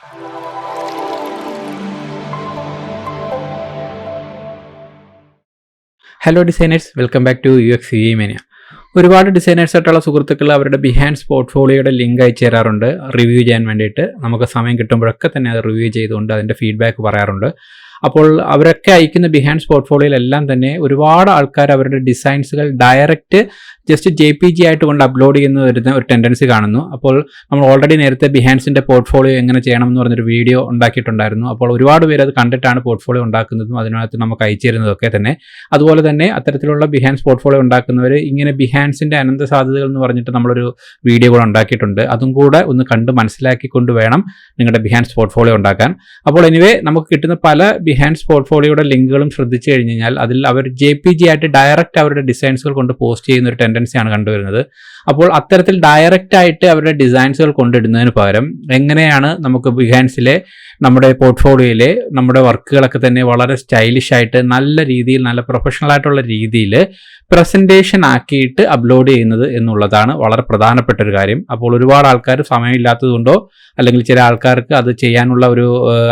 Hello designers, welcome back to UX UI Mania. ഒരുപാട് ഡിസൈനേഴ്സായിട്ടുള്ള സുഹൃത്തുക്കൾ അവരുടെ ബിഹാൻസ് പോർട്ട്ഫോളിയോയുടെ ലിങ്ക് അയച്ചു തരാറുണ്ട് റിവ്യൂ ചെയ്യാൻ വേണ്ടിയിട്ട്. നമുക്ക് സമയം കിട്ടുമ്പോഴൊക്കെ തന്നെ അത് റിവ്യൂ ചെയ്തുകൊണ്ട് അതിൻ്റെ ഫീഡ്ബാക്ക് പറയാറുണ്ട്. അപ്പോൾ അവരൊക്കെ അയക്കുന്ന ബിഹാൻസ് പോർട്ട്ഫോളിയോയിലെല്ലാം തന്നെ ഒരുപാട് ആൾക്കാർ അവരുടെ ഡിസൈൻസുകൾ ഡയറക്റ്റ് ജസ്റ്റ് JPG ആയിട്ട് കൊണ്ട് അപ്ലോഡ് ചെയ്യുന്ന വരുന്ന ഒരു ടെൻഡൻസി കാണുന്നു. അപ്പോൾ നമ്മൾ ഓൾറെഡി നേരത്തെ ബിഹാൻസിൻ്റെ പോർട്ട്ഫോളിയോ എങ്ങനെ ചെയ്യണം എന്ന് പറഞ്ഞൊരു വീഡിയോ ഉണ്ടാക്കിയിട്ടുണ്ടായിരുന്നു. അപ്പോൾ ഒരുപാട് പേര് അത് കണ്ടിട്ടാണ് പോർട്ട്ഫോളിയോ ഉണ്ടാക്കുന്നതും അതിനകത്ത് നമുക്ക് അയച്ചു തരുന്നതൊക്കെ തന്നെ. അതുപോലെ തന്നെ അത്തരത്തിലുള്ള ബിഹാൻസ് പോർട്ട്ഫോളിയോ ഉണ്ടാക്കുന്നവർ ഇങ്ങനെ ബിഹാൻസിൻ്റെ അനന്ത സാധ്യതകൾ എന്ന് പറഞ്ഞിട്ട് നമ്മളൊരു വീഡിയോ കൂടെ ഉണ്ടാക്കിയിട്ടുണ്ട്. അതും കൂടെ ഒന്ന് കണ്ട് മനസ്സിലാക്കിക്കൊണ്ട് വേണം നിങ്ങളുടെ ബിഹാൻസ് പോർട്ട്ഫോളിയോ ഉണ്ടാക്കാൻ. അപ്പോൾ എനിവേ നമുക്ക് കിട്ടുന്ന പല ബിഹാൻസ് പോർട്ട്ഫോളിയോയുടെ ലിങ്കുകളും ശ്രദ്ധിച്ചു കഴിഞ്ഞാൽ അതിൽ അവർ JPG ആയിട്ട് ഡയറക്റ്റ് അവരുടെ ഡിസൈൻസുകൾ കൊണ്ട് പോസ്റ്റ് ചെയ്യുന്ന ഒരു ടെൻഡൻസിയാണ് കണ്ടുവരുന്നത്. അപ്പോൾ അത്തരത്തിൽ ഡയറക്റ്റ് ആയിട്ട് അവരുടെ ഡിസൈൻസുകൾ കൊണ്ടിടുന്നതിന് പകരം എങ്ങനെയാണ് നമുക്ക് ബിഹാൻസിലെ നമ്മുടെ പോർട്ട്ഫോളിയോയിലെ നമ്മുടെ വർക്കുകളൊക്കെ തന്നെ വളരെ സ്റ്റൈലിഷ് ആയിട്ട് നല്ല രീതിയിൽ നല്ല പ്രൊഫഷണൽ ആയിട്ടുള്ള രീതിയിൽ പ്രസൻറ്റേഷൻ ആക്കിയിട്ട് അപ്ലോഡ് ചെയ്യുന്നത് എന്നുള്ളതാണ് വളരെ പ്രധാനപ്പെട്ട ഒരു കാര്യം. അപ്പോൾ ഒരുപാട് ആൾക്കാർ സമയമില്ലാത്തതുകൊണ്ടോ അല്ലെങ്കിൽ ചില ആൾക്കാർക്ക് അത് ചെയ്യാനുള്ള ഒരു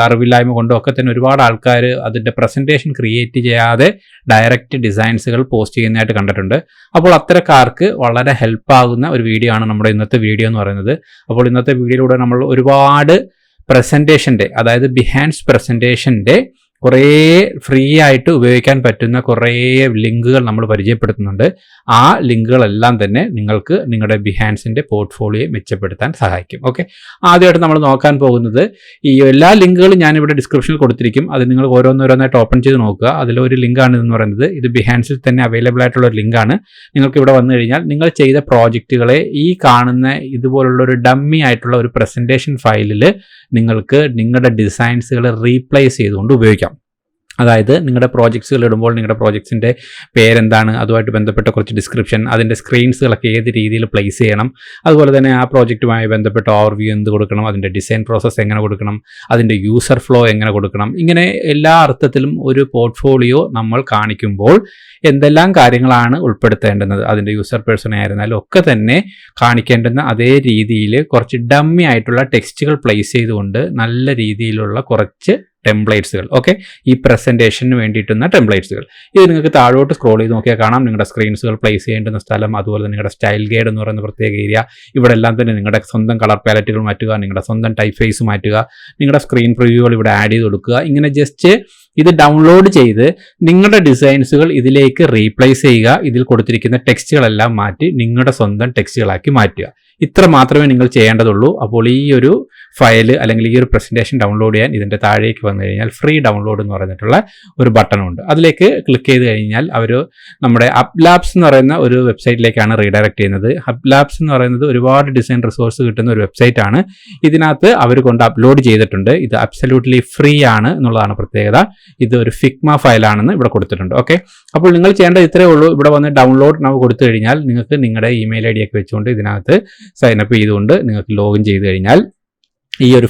അറിവില്ലായ്മ കൊണ്ടോ ഒക്കെ തന്നെ ഒരുപാട് ആൾക്കാർ അതിൻ്റെ പ്രസൻറ്റേഷൻ ക്രിയേറ്റ് ചെയ്യാതെ ഡയറക്റ്റ് ഡിസൈൻസുകൾ പോസ്റ്റ് ചെയ്യുന്നതായിട്ട് കണ്ടിട്ടുണ്ട്. അപ്പോൾ അത്തരക്കാർക്ക് വളരെ ഹെൽപ്പാകുന്ന ഒരു വീഡിയോ ആണ് നമ്മുടെ ഇന്നത്തെ വീഡിയോ എന്ന് പറയുന്നത്. അപ്പോൾ ഇന്നത്തെ വീഡിയോയിലൂടെ നമ്മൾ ഒരുപാട് പ്രസൻറ്റേഷൻ്റെ, അതായത് ബിഹാൻസ് പ്രസൻറ്റേഷൻ്റെ കുറേ ഫ്രീ ആയിട്ട് ഉപയോഗിക്കാൻ പറ്റുന്ന കുറേ ലിങ്കുകൾ നമ്മൾ പരിചയപ്പെടുത്തുന്നുണ്ട്. ആ ലിങ്കുകളെല്ലാം തന്നെ നിങ്ങൾക്ക് നിങ്ങളുടെ ബിഹാൻസിൻ്റെ പോർട്ട്ഫോളിയോ മെച്ചപ്പെടുത്താൻ സഹായിക്കും. ഓക്കെ, ആദ്യമായിട്ട് നമ്മൾ നോക്കാൻ പോകുന്നത് ഈ എല്ലാ ലിങ്കുകളും ഞാനിവിടെ ഡിസ്ക്രിപ്ഷനിൽ കൊടുത്തിരിക്കും. അത് നിങ്ങൾ ഓരോന്നോരോന്നായിട്ട് ഓപ്പൺ ചെയ്ത് നോക്കുക. അതിലൊരു ലിങ്കാണ് ഇതെന്ന് പറയുന്നത്. ഇത് ബിഹാൻസിൽ തന്നെ അവൈലബിൾ ആയിട്ടുള്ള ഒരു ലിങ്കാണ്. നിങ്ങൾക്ക് ഇവിടെ വന്നു കഴിഞ്ഞാൽ നിങ്ങൾ ചെയ്ത പ്രോജക്റ്റുകളെ ഈ കാണുന്ന ഇതുപോലുള്ള ഒരു ഡമ്മി ആയിട്ടുള്ള ഒരു പ്രസൻറ്റേഷൻ ഫയലിൽ നിങ്ങൾക്ക് നിങ്ങളുടെ ഡിസൈൻസുകൾ റീപ്ലേസ് ചെയ്തുകൊണ്ട് ഉപയോഗിക്കാം. അതായത് നിങ്ങളുടെ പ്രോജക്ട്സുകൾ ഇടുമ്പോൾ നിങ്ങളുടെ പ്രോജക്ട്സിൻ്റെ പേരെന്താണ്, അതുമായിട്ട് ബന്ധപ്പെട്ട കുറച്ച് ഡിസ്ക്രിപ്ഷൻ, അതിൻ്റെ സ്ക്രീൻസുകളൊക്കെ ഏത് രീതിയിൽ പ്ലേസ് ചെയ്യണം, അതുപോലെ തന്നെ ആ പ്രോജക്റ്റുമായി ബന്ധപ്പെട്ട ഓവർവ്യൂ എന്ത് കൊടുക്കണം, അതിൻ്റെ ഡിസൈൻ പ്രോസസ്സ് എങ്ങനെ കൊടുക്കണം, അതിൻ്റെ യൂസർ ഫ്ലോ എങ്ങനെ കൊടുക്കണം, ഇങ്ങനെ എല്ലാ അർത്ഥത്തിലും ഒരു പോർട്ട്ഫോളിയോ നമ്മൾ കാണിക്കുമ്പോൾ എന്തെല്ലാം കാര്യങ്ങളാണ് ഉൾപ്പെടുത്തേണ്ടുന്നത്, അതിൻ്റെ യൂസർ പേഴ്സണ ആയിരുന്നാലും ഒക്കെ തന്നെ കാണിക്കേണ്ടുന്ന അതേ രീതിയിൽ കുറച്ച് ഡമ്മി ആയിട്ടുള്ള ടെക്സ്റ്റുകൾ പ്ലേസ് ചെയ്തുകൊണ്ട് നല്ല രീതിയിലുള്ള കുറച്ച് ടെംപ്ലേറ്റ്സുകൾ, ഓക്കെ, ഈ പ്രസൻറ്റേഷന് വേണ്ടിയിട്ടുള്ള ടെംപ്ലേറ്റ്സുകൾ. ഇത് നിങ്ങൾക്ക് താഴോട്ട് സ്ക്രോൾ ചെയ്ത് നോക്കിയാൽ കാണാം. നിങ്ങളുടെ സ്ക്രീൻസുകൾ പ്ലേസ് ചെയ്യേണ്ടുന്ന സ്ഥലം, അതുപോലെ നിങ്ങളുടെ സ്റ്റൈൽ ഗൈഡ് എന്ന് പറയുന്ന പ്രത്യേക ഏരിയ, ഇവിടെ എല്ലാം തന്നെ നിങ്ങളുടെ സ്വന്തം കളർ പാലറ്റുകൾ മാറ്റുക, നിങ്ങളുടെ സ്വന്തം ടൈപ്പ് ഫേസ് മാറ്റുക, നിങ്ങളുടെ സ്ക്രീൻ പ്രിവ്യൂകൾ ഇവിടെ ആഡ് ചെയ്ത് കൊടുക്കുക. ഇങ്ങനെ ജസ്റ്റ് ഇത് ഡൗൺലോഡ് ചെയ്ത് നിങ്ങളുടെ ഡിസൈൻസുകൾ ഇതിലേക്ക് റീപ്ലേസ് ചെയ്യുക. ഇതിൽ കൊടുത്തിരിക്കുന്ന ടെക്സ്റ്റുകളെല്ലാം മാറ്റി നിങ്ങളുടെ സ്വന്തം ടെക്സ്റ്റുകളാക്കി മാറ്റുക. ഇത്ര മാത്രമേ നിങ്ങൾ ചെയ്യേണ്ടതുള്ളൂ. അപ്പോൾ ഈ ഒരു ഫയൽ അല്ലെങ്കിൽ ഈ ഒരു പ്രസൻറ്റേഷൻ ഡൗൺലോഡ് ചെയ്യാൻ ഇതിൻ്റെ താഴേക്ക് വന്നു കഴിഞ്ഞാൽ ഫ്രീ ഡൗൺലോഡ് എന്ന് പറഞ്ഞിട്ടുള്ള ഒരു ബട്ടണുണ്ട്. അതിലേക്ക് ക്ലിക്ക് ചെയ്ത് കഴിഞ്ഞാൽ അവർ നമ്മുടെ അപ്ലാബ്സ് എന്ന് പറയുന്ന ഒരു വെബ്സൈറ്റിലേക്കാണ് റീഡയറക്ട് ചെയ്യുന്നത്. അപ്ലാബ്സ് എന്ന് പറയുന്നത് ഒരുപാട് ഡിസൈൻ റിസോഴ്സ് കിട്ടുന്ന ഒരു വെബ്സൈറ്റ് ആണ്. ഇതിനകത്ത് അവർ കൊണ്ട് അപ്ലോഡ് ചെയ്തിട്ടുണ്ട്. ഇത് അബ്സല്യൂട്ട്ലി ഫ്രീ ആണ് എന്നുള്ളതാണ് പ്രത്യേകത. ഇത് ഒരു ഫിഗ്മ ഫയലാണെന്ന് ഇവിടെ കൊടുത്തിട്ടുണ്ട്. ഓക്കെ, അപ്പോൾ നിങ്ങൾ ചെയ്യേണ്ടത് ഇത്രയേ ഉള്ളൂ. ഇവിടെ വന്ന് ഡൗൺലോഡ് നൗ കൊടുത്തു കഴിഞ്ഞാൽ നിങ്ങൾക്ക് നിങ്ങളുടെ ഇമെയിൽ ID ഒക്കെ വെച്ചുകൊണ്ട് ഇതിനകത്ത് സൈനപ്പ് ചെയ്തുകൊണ്ട് നിങ്ങൾക്ക് ലോഗിൻ ചെയ്ത് കഴിഞ്ഞാൽ ഈ ഒരു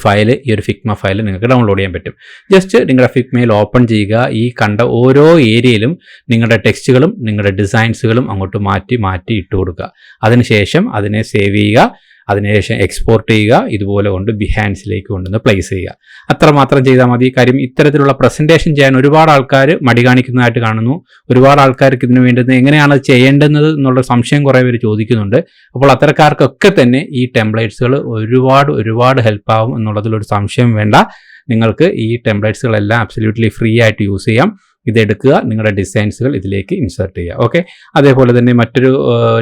ഫിഗ്മ ഫയൽ നിങ്ങൾക്ക് ഡൗൺലോഡ് ചെയ്യാൻ പറ്റും. ജസ്റ്റ് നിങ്ങളുടെ ഫിഗ്മയിൽ ഓപ്പൺ ചെയ്യുക. ഈ കണ്ട ഓരോ ഏരിയയിലും നിങ്ങളുടെ ടെക്സ്റ്റുകളും നിങ്ങളുടെ ഡിസൈൻസുകളും അങ്ങോട്ട് മാറ്റി ഇട്ട് കൊടുക്കുക. അതിനുശേഷം അതിനെ സേവ് ചെയ്യുക. അതിനുശേഷം എക്സ്പോർട്ട് ചെയ്യുക. ഇതുപോലെ കൊണ്ട് ബിഹാൻസിലേക്ക് കൊണ്ടുവന്ന് പ്ലേസ് ചെയ്യുക. അത്രമാത്രം ചെയ്താൽ മതി. കാര്യം ഇത്തരത്തിലുള്ള പ്രസൻറ്റേഷൻ ചെയ്യാൻ ഒരുപാട് ആൾക്കാർ മടി കാണിക്കുന്നതായിട്ട് കാണുന്നു. ഒരുപാട് ആൾക്കാർക്ക് ഇതിന് വേണ്ടുന്നത് എങ്ങനെയാണ് ചെയ്യേണ്ടുന്നത് എന്നുള്ള സംശയം കുറേ പേര് ചോദിക്കുന്നുണ്ട്. അപ്പോൾ അത്തരക്കാർക്കൊക്കെ തന്നെ ഈ ടെംപ്ലേറ്റ്സുകൾ ഒരുപാട് ഹെൽപ്പാകും എന്നുള്ളതിലൊരു സംശയം വേണ്ട. നിങ്ങൾക്ക് ഈ ടെംപ്ലേറ്റ്സുകളെല്ലാം അബ്സല്യൂട്ട്ലി ഫ്രീ ആയിട്ട് യൂസ് ചെയ്യാം. ഇതെടുക്കുക, നിങ്ങളുടെ ഡിസൈൻസുകൾ ഇതിലേക്ക് ഇൻസേർട്ട് ചെയ്യുക. ഓക്കെ, അതേപോലെ തന്നെ മറ്റൊരു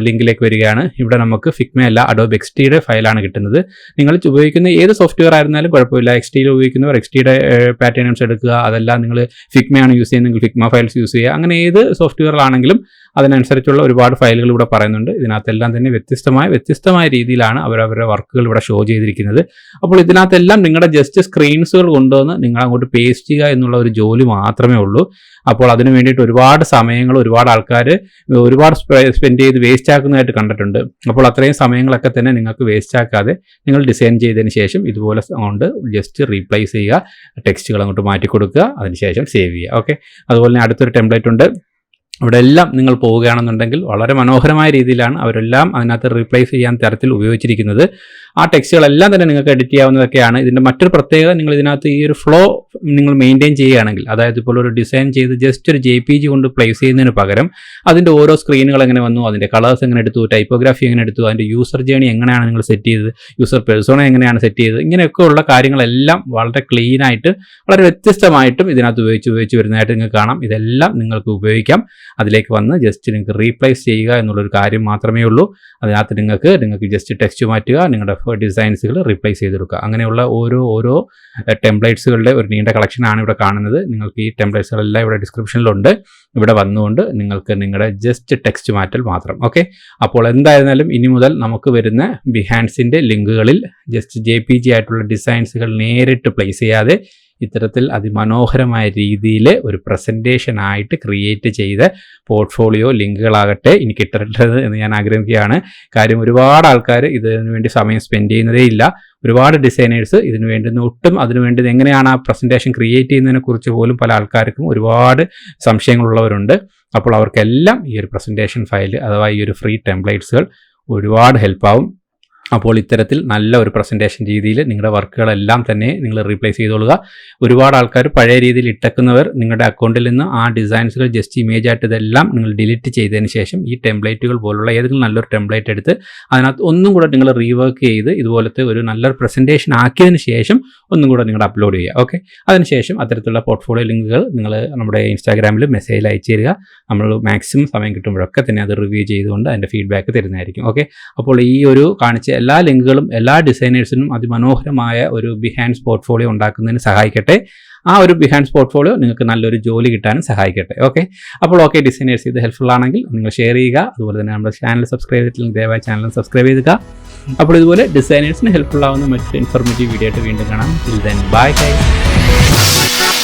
ലിങ്കിലേക്ക് വരികയാണ്. ഇവിടെ നമുക്ക് ഫിഗ്മ അല്ല അഡോബ് XDയുടെ ഫയലാണ് കിട്ടുന്നത്. നിങ്ങൾ ഉപയോഗിക്കുന്ന ഏത് സോഫ്റ്റ്വെയർ ആയിരുന്നാലും കുഴപ്പമില്ല. XDയിൽ ഉപയോഗിക്കുന്നവർ XDയുടെ പാറ്റേൺസ് എടുക്കുക. അതെല്ലാം നിങ്ങൾ ഫിഗ്മയാണ് യൂസ് ചെയ്യുന്നതെങ്കിൽ ഫിഗ്മ ഫയൽസ് യൂസ് ചെയ്യുക. അങ്ങനെ ഏത് സോഫ്റ്റ്വെയറിലാണെങ്കിലും അതിനനുസരിച്ചുള്ള ഒരുപാട് ഫയലുകൾ ഇവിടെ പറയുന്നുണ്ട്. ഇതിനകത്തെല്ലാം തന്നെ വ്യത്യസ്തമായ രീതിയിലാണ് അവരവരുടെ വർക്കുകൾ ഇവിടെ ഷോ ചെയ്തിരിക്കുന്നത്. അപ്പോൾ ഇതിനകത്തെല്ലാം നിങ്ങളുടെ ജസ്റ്റ് സ്ക്രീൻസുകൾ കൊണ്ടുവന്ന് നിങ്ങൾ അങ്ങോട്ട് പേസ്റ്റ് ചെയ്യുക എന്നുള്ള ഒരു ജോലി മാത്രമേ ഉള്ളൂ. അപ്പോൾ അതിന് വേണ്ടിയിട്ട് ഒരുപാട് സമയങ്ങൾ ഒരുപാട് ആൾക്കാർ ഒരുപാട് സ്പെൻഡ് ചെയ്ത് വേസ്റ്റ് ആക്കുന്നതായിട്ട് കണ്ടിട്ടുണ്ട്. അപ്പോൾ അത്രയും സമയങ്ങളൊക്കെ തന്നെ നിങ്ങൾക്ക് വേസ്റ്റ് ആക്കാതെ നിങ്ങൾ ഡിസൈൻ ചെയ്തതിന് ശേഷം ഇതുപോലെ കൊണ്ട് ജസ്റ്റ് റീപ്ലേസ് ചെയ്യുക, ടെക്സ്റ്റുകൾ അങ്ങോട്ട് മാറ്റി കൊടുക്കുക, അതിനുശേഷം സേവ് ചെയ്യുക. ഓക്കെ, അതുപോലെ തന്നെ അടുത്തൊരു ടെംപ്ലേറ്റ് ഉണ്ട്. ഇവിടെ എല്ലാം നിങ്ങൾ പോവുകയാണെന്നുണ്ടെങ്കിൽ വളരെ മനോഹരമായ രീതിയിലാണ് അവരെല്ലാം അതിനകത്ത് റീപ്ലേസ് ചെയ്യാൻ തരത്തിൽ ഉപയോഗിച്ചിരിക്കുന്നത്. ആ ടെക്സ്റ്റുകളെല്ലാം തന്നെ നിങ്ങൾക്ക് എഡിറ്റ് ചെയ്യാവുന്നതൊക്കെയാണ്. ഇതിൻ്റെ മറ്റൊരു പ്രത്യേകത, നിങ്ങൾ ഇതിനകത്ത് ഈ ഒരു ഫ്ലോ നിങ്ങൾ മെയിൻറ്റെയിൻ ചെയ്യുകയാണെങ്കിൽ, അതായത് ഇപ്പോൾ ഒരു ഡിസൈൻ ചെയ്ത് ജസ്റ്റ് ഒരു JPG കൊണ്ട് പ്ലേസ് ചെയ്യുന്നതിന് പകരം അതിൻ്റെ ഓരോ സ്ക്രീനുകൾ എങ്ങനെ വന്നു, അതിൻ്റെ കളേഴ്സ് എങ്ങനെ എടുത്തു, ടൈപ്പോഗ്രാഫി എങ്ങനെ എടുത്തു, അതിൻ്റെ യൂസർ ജേണി എങ്ങനെയാണ് നിങ്ങൾ സെറ്റ് ചെയ്തത്, യൂസർ പെർസോണ എങ്ങനെയാണ് സെറ്റ് ചെയ്തത്, ഇങ്ങനെയൊക്കെയുള്ള കാര്യങ്ങളെല്ലാം വളരെ ക്ലീനായിട്ട് വളരെ വ്യത്യസ്തമായിട്ടും ഇതിനകത്ത് ഉപയോഗിച്ച് വരുന്നതായിട്ട് നിങ്ങൾക്ക് കാണാം. ഇതെല്ലാം നിങ്ങൾക്ക് ഉപയോഗിക്കാം. അതിലേക്ക് വന്ന് ജസ്റ്റ് നിങ്ങൾക്ക് റീപ്ലേസ് ചെയ്യുക എന്നുള്ളൊരു കാര്യം മാത്രമേ ഉള്ളൂ. അതിനകത്ത് നിങ്ങൾക്ക് ജസ്റ്റ് ടെക്സ്റ്റ് മാറ്റുക, നിങ്ങളുടെ ഡിസൈൻസുകൾ റീപ്ലേസ് ചെയ്തെടുക്കുക. അങ്ങനെയുള്ള ഓരോ ടെംപ്ലേറ്റ്സുകളുടെ ഒരു നീണ്ട കളക്ഷനാണ് ഇവിടെ കാണുന്നത്. നിങ്ങൾക്ക് ഈ ടെംപ്ലേറ്റ്സുകളെല്ലാം ഇവിടെ ഡിസ്ക്രിപ്ഷനിലുണ്ട്. ഇവിടെ വന്നുകൊണ്ട് നിങ്ങൾക്ക് നിങ്ങളുടെ ജസ്റ്റ് ടെക്സ്റ്റ് മാറ്റൽ മാത്രം. ഓക്കെ, അപ്പോൾ എന്തായിരുന്നാലും ഇനി മുതൽ നമുക്ക് വരുന്ന ബിഹാൻസിൻ്റെ ലിങ്കുകളിൽ ജസ്റ്റ് JPG ആയിട്ടുള്ള ഡിസൈൻസുകൾ നേരിട്ട് പ്ലേസ് ചെയ്യാതെ ഇത്തരത്തിൽ അതിമനോഹരമായ രീതിയിൽ ഒരു പ്രസൻറ്റേഷനായിട്ട് ക്രിയേറ്റ് ചെയ്ത പോർട്ട്ഫോളിയോ ലിങ്കുകളാകട്ടെ എനിക്ക് ഇട്ടിട്ടുള്ളത് എന്ന് ഞാൻ ആഗ്രഹിക്കുകയാണ്. കാര്യം ഒരുപാട് ആൾക്കാർ ഇതിനു വേണ്ടി സമയം സ്പെൻഡ് ചെയ്യുന്നതേ ഇല്ല. ഒരുപാട് ഡിസൈനേഴ്സ് ഇതിനു വേണ്ടി അതിനുവേണ്ടി എങ്ങനെയാണ് ആ പ്രസൻറ്റേഷൻ ക്രിയേറ്റ് ചെയ്യുന്നതിനെക്കുറിച്ച് പോലും പല ആൾക്കാർക്കും ഒരുപാട് സംശയങ്ങളുള്ളവരുണ്ട്. അപ്പോൾ അവർക്കെല്ലാം ഈ ഒരു പ്രസൻറ്റേഷൻ ഫയൽ അഥവാ ഈ ഒരു ഫ്രീ ടെംപ്ലേറ്റ്സുകൾ ഒരുപാട് ഹെൽപ്പാവും. അപ്പോൾ ഇത്തരത്തിൽ നല്ല ഒരു പ്രസൻറ്റേഷൻ രീതിയിൽ നിങ്ങളുടെ വർക്കുകളെല്ലാം തന്നെ നിങ്ങൾ റീപ്ലേസ് ചെയ്തോളുക. ഒരുപാട് ആൾക്കാർ പഴയ രീതിയിൽ ഇട്ടേക്കുന്നവർ നിങ്ങളുടെ അക്കൗണ്ടിൽ നിന്ന് ആ ഡിസൈൻസുകൾ ജസ്റ്റ് ഇമേജ് ആയിട്ട് ഇതെല്ലാം നിങ്ങൾ ഡിലീറ്റ് ചെയ്തതിന് ശേഷം ഈ ടെംപ്ലേറ്റുകൾ പോലുള്ള ഏതെങ്കിലും നല്ലൊരു ടെംപ്ലേറ്റ് എടുത്ത് അതിനകത്ത് ഒന്നും കൂടെ നിങ്ങൾ റീവർക്ക് ചെയ്ത് ഇതുപോലത്തെ ഒരു നല്ലൊരു പ്രസൻറ്റേഷൻ ആക്കിയതിന് ശേഷം ഒന്നും കൂടെ നിങ്ങൾ അപ്ലോഡ് ചെയ്യുക. ഓക്കെ, അതിനുശേഷം അത്തരത്തിലുള്ള പോർട്ട്ഫോളിയോ ലിങ്കുകൾ നിങ്ങൾ നമ്മുടെ ഇൻസ്റ്റാഗ്രാമിൽ മെസ്സേജിൽ അയച്ചു തരിക. നമ്മൾ മാക്സിമം സമയം കിട്ടുമ്പോഴൊക്കെ തന്നെ അത് റിവ്യൂ ചെയ്തുകൊണ്ട് അതിൻ്റെ ഫീഡ്ബാക്ക് തരുന്നതായിരിക്കും. ഓക്കെ, അപ്പോൾ ഈ ഒരു കാണിച്ച എല്ലാ ലിങ്കുകളും എല്ലാ ഡിസൈനേഴ്സിനും അതിമനോഹരമായ ഒരു ബിഹാൻസ് പോർട്ട്ഫോളിയോ ഉണ്ടാക്കുന്നതിന് സഹായിക്കട്ടെ. ആ ഒരു ബിഹാൻസ് പോർട്ട്ഫോളിയോ നിങ്ങൾക്ക് നല്ലൊരു ജോലി കിട്ടാനും സഹായിക്കട്ടെ. ഓക്കെ, അപ്പോൾ ഡിസൈനേഴ്സ് ഇത് ഹെൽപ്ഫുൾ ആണെങ്കിൽ നിങ്ങൾ ഷെയർ ചെയ്യുക. അതുപോലെ തന്നെ നമ്മുടെ ചാനൽ സബ്സ്ക്രൈബ് ചെയ്തിട്ടില്ലെങ്കിൽ ദയവായി ചാനൽ സബ്സ്ക്രൈബ് ചെയ്യുക. അപ്പോൾ ഇതുപോലെ ഡിസൈനേഴ്സിന് ഹെൽപ്ഫുൾ ആവുന്ന മറ്റൊരു ഇൻഫോർമേറ്റീവ് വീഡിയോ ആയിട്ട് വീണ്ടും കാണാം. Till then bye guys.